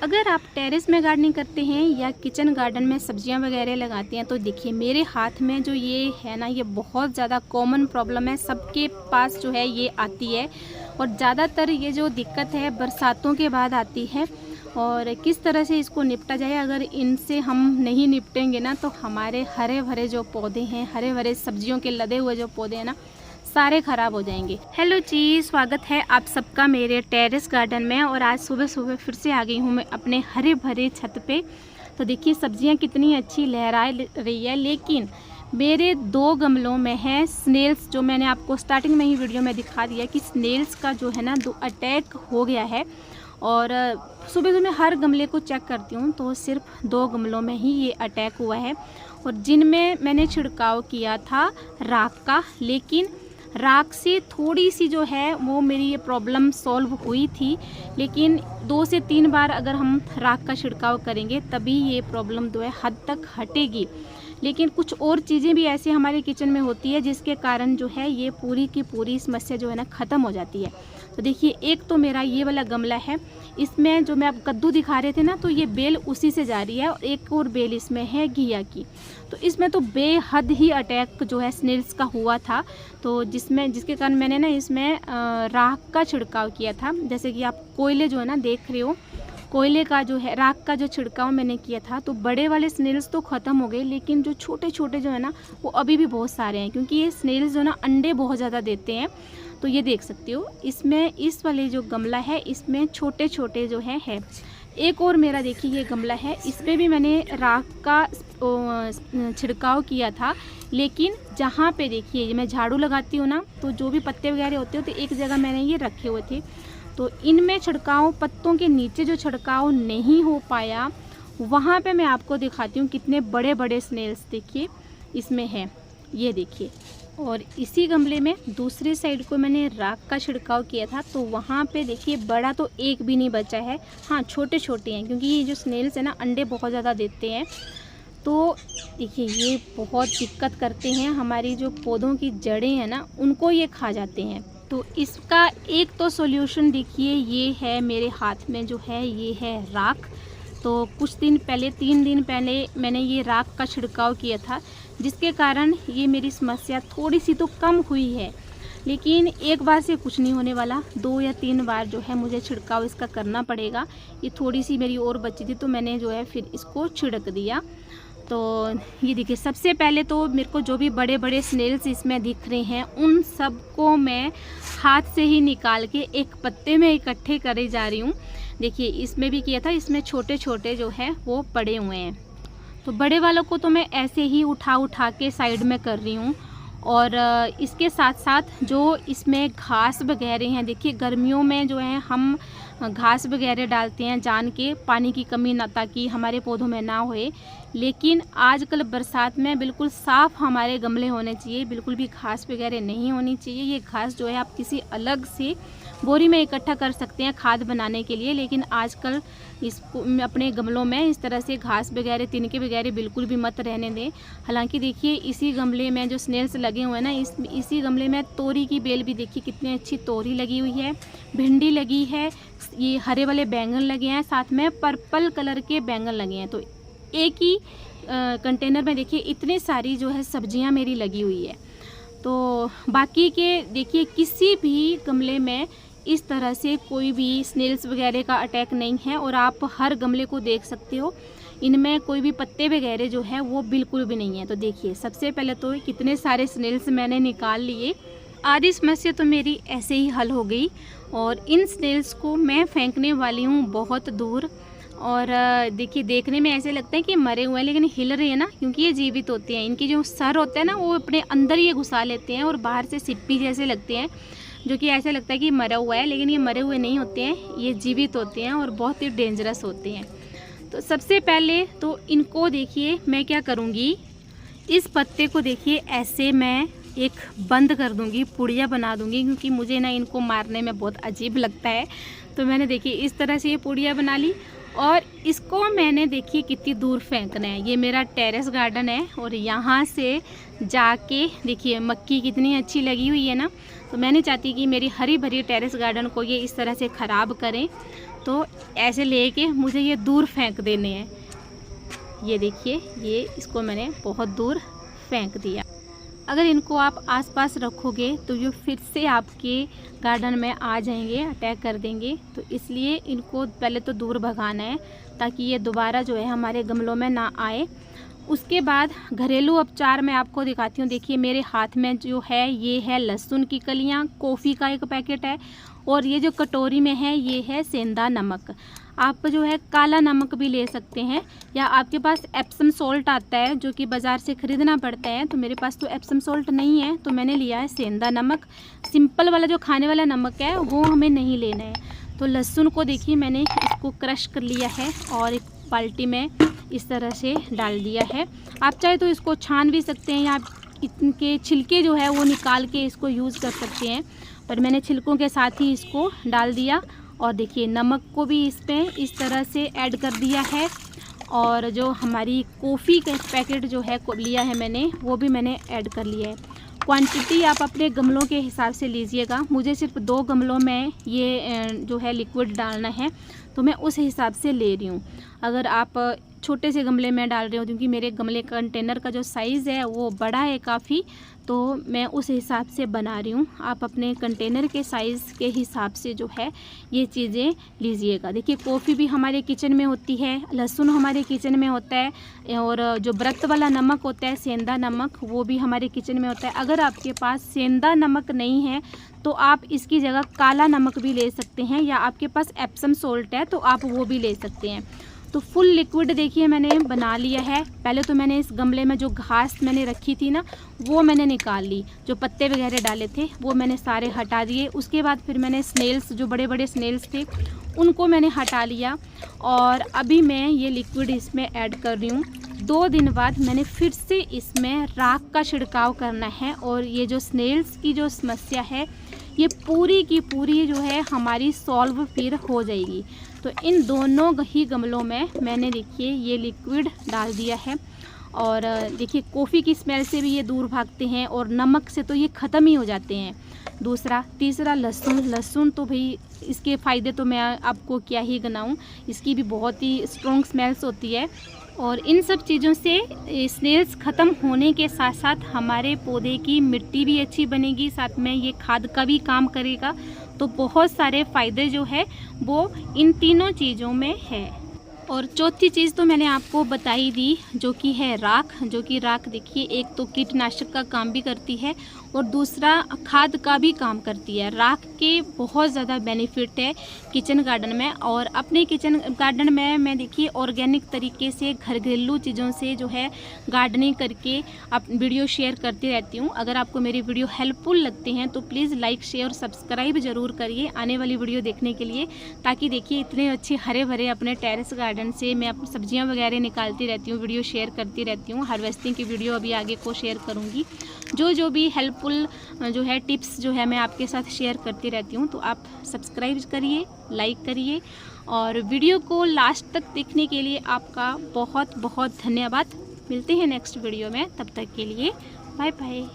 अगर आप टेरेस में गार्डनिंग करते हैं या किचन गार्डन में सब्जियां वगैरह लगाते हैं तो देखिए मेरे हाथ में जो ये है ना, ये बहुत ज़्यादा कॉमन प्रॉब्लम है, सबके पास जो है ये आती है। और ज़्यादातर ये जो दिक्कत है बरसातों के बाद आती है। और किस तरह से इसको निपटा जाए, अगर इनसे हम नहीं निपटेंगे ना तो हमारे हरे भरे जो पौधे हैं, हरे भरे सब्जियों के लदे हुए जो पौधे हैं ना, सारे ख़राब हो जाएंगे। हेलो जी, स्वागत है आप सबका मेरे टेरेस गार्डन में। और आज सुबह सुबह फिर से आ गई हूँ मैं अपने हरे भरे छत पे। तो देखिए सब्जियाँ कितनी अच्छी लहरा रही है, लेकिन मेरे 2 गमलों में है स्नेल्स, जो मैंने आपको स्टार्टिंग में ही वीडियो में दिखा दिया कि स्नेल्स का जो है ना अटैक हो गया है। और सुबह सुबह हर गमले को चेक करती हूँ तो सिर्फ 2 गमलों में ही ये अटैक हुआ है, और जिनमें मैंने छिड़काव किया था राख का। लेकिन राख से थोड़ी सी जो है वो मेरी ये प्रॉब्लम सॉल्व हुई थी, लेकिन 2 से 3 बार अगर हम राख का छिड़काव करेंगे तभी ये प्रॉब्लम जो है हद तक हटेगी। लेकिन कुछ और चीज़ें भी ऐसी हमारे किचन में होती है जिसके कारण जो है ये पूरी की पूरी समस्या जो है ना ख़त्म हो जाती है। तो देखिए एक तो मेरा ये वाला गमला है, इसमें जो मैं आप कद्दू दिखा रहे थे ना, तो ये बेल उसी से जा रही है, और एक और बेल इसमें है घिया की। तो इसमें तो बेहद ही अटैक जो है स्नेल्स का हुआ था, तो जिसके कारण मैंने ना इसमें राख का छिड़काव किया था। जैसे कि आप कोयले जो है ना देख रहे हो, कोयले का जो है राख का जो छिड़काव मैंने किया था, तो बड़े वाले स्नेल्स तो ख़त्म हो गए, लेकिन जो छोटे छोटे जो है ना वो अभी भी बहुत सारे हैं, क्योंकि ये स्नेल्स जो है ना अंडे बहुत ज़्यादा देते हैं। तो ये देख सकते हो इसमें, इस वाले जो गमला है इसमें छोटे छोटे जो है। एक और मेरा देखिए ये गमला है, इसमें भी मैंने राख का छिड़काव किया था, लेकिन जहाँ पे देखिए मैं झाड़ू लगाती हूँ ना, तो जो भी पत्ते वगैरह होते तो एक जगह मैंने ये रखे हुए थे, तो इनमें छिड़काव, पत्तों के नीचे जो छिड़काव नहीं हो पाया, वहाँ पे मैं आपको दिखाती हूँ कितने बड़े बड़े स्नेल्स देखिए इसमें है, ये देखिए। और इसी गमले में दूसरी साइड को मैंने राख का छिड़काव किया था, तो वहाँ पे देखिए बड़ा तो एक भी नहीं बचा है। हाँ, छोटे छोटे हैं, क्योंकि ये जो स्नेल्स है ना अंडे बहुत ज़्यादा देते हैं। तो देखिए ये बहुत दिक्कत करते हैं, हमारी जो पौधों की जड़ें हैं ना उनको ये खा जाते हैं। तो इसका एक तो सॉल्यूशन देखिए ये है मेरे हाथ में जो है, ये है राख। तो कुछ दिन पहले, 3 दिन पहले मैंने ये राख का छिड़काव किया था, जिसके कारण ये मेरी समस्या थोड़ी सी तो कम हुई है। लेकिन एक बार से कुछ नहीं होने वाला, 2 या 3 बार जो है मुझे छिड़काव इसका करना पड़ेगा। ये थोड़ी सी मेरी और बची थी, तो मैंने जो है फिर इसको छिड़क दिया। तो ये देखिए सबसे पहले तो मेरे को जो भी बड़े बड़े स्नेल्स इसमें दिख रहे हैं उन सबको मैं हाथ से ही निकाल के एक पत्ते में इकट्ठे करे जा रही हूँ। देखिए इसमें भी किया था, इसमें छोटे छोटे जो है वो पड़े हुए हैं, तो बड़े वालों को तो मैं ऐसे ही उठा उठा के साइड में कर रही हूँ। और इसके साथ साथ जो इसमें घास वगैरह हैं, देखिए गर्मियों में जो है हम घास वगैरह डालते हैं जान के, पानी की कमी ना, ताकि हमारे पौधों में ना होए। लेकिन आजकल बरसात में बिल्कुल साफ़ हमारे गमले होने चाहिए, बिल्कुल भी घास वगैरह नहीं होनी चाहिए। ये घास जो है आप किसी अलग से बोरी में इकट्ठा कर सकते हैं खाद बनाने के लिए, लेकिन आजकल इसको अपने गमलों में इस तरह से घास वगैरह, तिनके वगैरह बिल्कुल भी मत रहने दें। हालांकि देखिए इसी गमले में जो स्नेल्स लगे हुए हैं ना, इसी गमले में तोरी की बेल भी देखिए कितनी अच्छी तोरी लगी हुई है, भिंडी लगी है, ये हरे वाले बैंगन लगे हैं, साथ में पर्पल कलर के बैंगन लगे हैं। तो एक ही कंटेनर में देखिए इतनी सारी जो है सब्जियां मेरी लगी हुई है। तो बाकी के देखिए किसी भी गमले में इस तरह से कोई भी स्नेल्स वगैरह का अटैक नहीं है, और आप हर गमले को देख सकते हो, इनमें कोई भी पत्ते वगैरह जो है वो बिल्कुल भी नहीं है। तो देखिए सबसे पहले तो कितने सारे स्नेल्स मैंने निकाल लिए, आधी समस्या तो मेरी ऐसे ही हल हो गई। और इन स्नेल्स को मैं फेंकने वाली हूँ बहुत दूर। और देखिए देखने में ऐसे लगता है कि मरे हुए हैं, लेकिन हिल रहे हैं ना, क्योंकि ये जीवित होते हैं। इनकी जो सर होता है ना वो अपने अंदर ये घुसा लेते हैं, और बाहर से सिप्पी जैसे लगते हैं, जो कि ऐसा लगता है कि मरा हुआ है, लेकिन ये मरे हुए नहीं होते हैं, ये जीवित होते हैं और बहुत ही डेंजरस होते हैं। तो सबसे पहले तो इनको देखिए मैं क्या करूँगी, इस पत्ते को देखिए ऐसे मैं एक बंद कर दूंगी, पुड़िया बना दूंगी, क्योंकि मुझे ना इनको मारने में बहुत अजीब लगता है। तो मैंने देखिए इस तरह से ये पुड़िया बना ली, और इसको मैंने देखिए कितनी दूर फेंकना है। ये मेरा टेरेस गार्डन है, और यहाँ से जाके देखिए मक्की कितनी अच्छी लगी हुई है ना। तो मैं नहीं चाहती कि मेरी हरी भरी टेरेस गार्डन को ये इस तरह से ख़राब करें। तो ऐसे लेके मुझे ये दूर फेंक देने हैं। ये देखिए, ये इसको मैंने बहुत दूर फेंक दिया। अगर इनको आप आसपास रखोगे तो ये फिर से आपके गार्डन में आ जाएंगे, अटैक कर देंगे। तो इसलिए इनको पहले तो दूर भगाना है ताकि ये दोबारा जो है हमारे गमलों में ना आए। उसके बाद घरेलू उपचार मैं आपको दिखाती हूँ। देखिए मेरे हाथ में जो है ये है लहसुन की कलियाँ, कॉफ़ी का एक पैकेट है, और ये जो कटोरी में है ये है सेंधा नमक। आप जो है काला नमक भी ले सकते हैं, या आपके पास एप्सम सॉल्ट आता है जो कि बाज़ार से ख़रीदना पड़ता है। तो मेरे पास तो एप्सम सॉल्ट नहीं है, तो मैंने लिया है सेंधा नमक। सिंपल वाला जो खाने वाला नमक है वो हमें नहीं लेना है। तो लहसुन को देखिए मैंने इसको क्रश कर लिया है और एक बाल्टी में इस तरह से डाल दिया है। आप चाहे तो इसको छान भी सकते हैं, या इनके छिलके जो है वो निकाल के इसको यूज़ कर सकते हैं, पर मैंने छिलकों के साथ ही इसको डाल दिया। और देखिए नमक को भी इसमें इस तरह से ऐड कर दिया है, और जो हमारी कॉफ़ी का पैकेट जो है लिया है मैंने, वो भी मैंने ऐड कर लिया है। क्वांटिटी आप अपने गमलों के हिसाब से लीजिएगा। मुझे सिर्फ 2 गमलों में ये जो है लिक्विड डालना है, तो मैं उस हिसाब से ले रही हूँ। अगर आप छोटे से गमले में डाल रहे हो, क्योंकि मेरे गमले कंटेनर का जो साइज़ है वो बड़ा है काफ़ी, तो मैं उस हिसाब से बना रही हूँ। आप अपने कंटेनर के साइज़ के हिसाब से जो है ये चीज़ें लीजिएगा। देखिए कॉफ़ी भी हमारे किचन में होती है, लहसुन हमारे किचन में होता है, और जो व्रत वाला नमक होता है सेंधा नमक, वो भी हमारे किचन में होता है। अगर आपके पास सेंधा नमक नहीं है तो आप इसकी जगह काला नमक भी ले सकते हैं, या आपके पास एप्सम सॉल्ट है तो आप वो भी ले सकते हैं। तो फुल लिक्विड देखिए मैंने बना लिया है। पहले तो मैंने इस गमले में जो घास मैंने रखी थी ना, वो मैंने निकाल ली। जो पत्ते वगैरह डाले थे वो मैंने सारे हटा दिए। उसके बाद फिर मैंने स्नेल्स, जो बड़े बड़े स्नेल्स थे, उनको मैंने हटा लिया, और अभी मैं ये लिक्विड इसमें ऐड कर रही हूँ। 2 दिन बाद मैंने फिर से इसमें राख का छिड़काव करना है, और ये जो स्नेल्स की जो समस्या है ये पूरी की पूरी जो है हमारी सॉल्व फिर हो जाएगी। तो इन दोनों ही गमलों में मैंने देखिए ये लिक्विड डाल दिया है, और देखिए कॉफ़ी की स्मेल से भी ये दूर भागते हैं, और नमक से तो ये ख़त्म ही हो जाते हैं। तीसरा लहसुन तो भाई इसके फ़ायदे तो मैं आपको क्या ही गिनाऊं, इसकी भी बहुत ही स्ट्रॉन्ग स्मेल्स होती है। और इन सब चीज़ों से स्नेल्स ख़त्म होने के साथ साथ हमारे पौधे की मिट्टी भी अच्छी बनेगी, साथ में ये खाद का भी काम करेगा। तो बहुत सारे फ़ायदे जो है वो इन तीनों चीज़ों में है। और चौथी चीज़ तो मैंने आपको बताई दी, जो कि है राख। जो कि राख देखिए एक तो कीटनाशक का काम भी करती है, और दूसरा खाद का भी काम करती है। राख के बहुत ज़्यादा बेनिफिट है किचन गार्डन में। और अपने किचन गार्डन में मैं देखिए ऑर्गेनिक तरीके से घरेलू चीज़ों से जो है गार्डनिंग करके वीडियो शेयर करती रहती हूँ। अगर आपको मेरी वीडियो हेल्पफुल लगते हैं तो प्लीज़ लाइक, शेयर और सब्सक्राइब ज़रूर करिए आने वाली वीडियो देखने के लिए, ताकि देखिए इतने अच्छे हरे भरे अपने टेरेस गार्डन से मैं अपनी सब्जियाँ वगैरह निकालती रहती हूँ, वीडियो शेयर करती रहती हूँ। हार्वेस्टिंग की वीडियो अभी आगे को शेयर करूँगी। जो भी हेल्पफुल जो है टिप्स जो है मैं आपके साथ शेयर करती रहती हूँ। तो आप सब्सक्राइब करिए, लाइक करिए, और वीडियो को लास्ट तक देखने के लिए आपका बहुत बहुत धन्यवाद। मिलते हैं नेक्स्ट वीडियो में, तब तक के लिए बाय बाय।